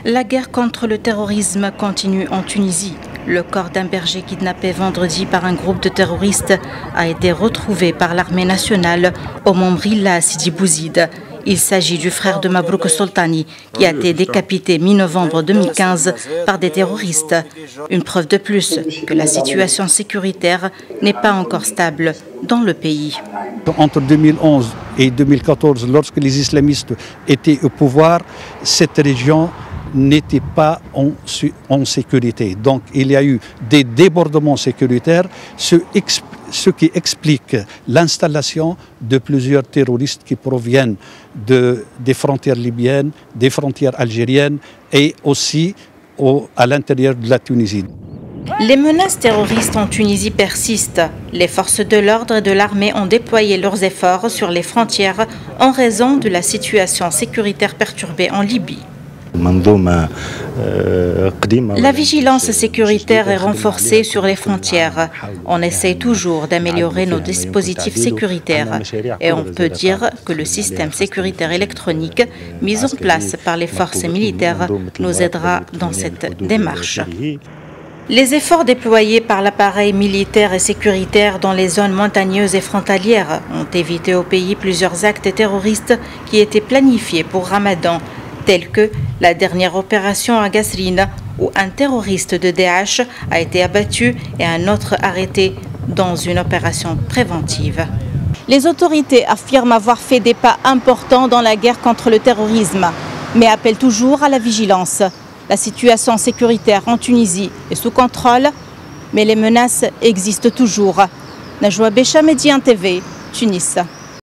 La guerre contre le terrorisme continue en Tunisie. Le corps d'un berger kidnappé vendredi par un groupe de terroristes a été retrouvé par l'armée nationale au mont Mrilla à Sidi Bouzid. Il s'agit du frère de Mabrouk Soltani qui a été décapité mi-novembre 2015 par des terroristes. Une preuve de plus que la situation sécuritaire n'est pas encore stable dans le pays. Entre 2011 et 2014, lorsque les islamistes étaient au pouvoir, cette région n'était pas en sécurité. Donc il y a eu des débordements sécuritaires, ce qui explique l'installation de plusieurs terroristes qui proviennent des frontières libyennes, des frontières algériennes et aussi à l'intérieur de la Tunisie. Les menaces terroristes en Tunisie persistent. Les forces de l'ordre et de l'armée ont déployé leurs efforts sur les frontières en raison de la situation sécuritaire perturbée en Libye. La vigilance sécuritaire est renforcée sur les frontières. On essaie toujours d'améliorer nos dispositifs sécuritaires et on peut dire que le système sécuritaire électronique mis en place par les forces militaires nous aidera dans cette démarche. Les efforts déployés par l'appareil militaire et sécuritaire dans les zones montagneuses et frontalières ont évité au pays plusieurs actes terroristes qui étaient planifiés pour Ramadan, tels que la dernière opération à Gasrine, où un terroriste de Daesh a été abattu et un autre arrêté dans une opération préventive. Les autorités affirment avoir fait des pas importants dans la guerre contre le terrorisme, mais appellent toujours à la vigilance. La situation sécuritaire en Tunisie est sous contrôle, mais les menaces existent toujours. Najwa Bécha, Médian TV, Tunis.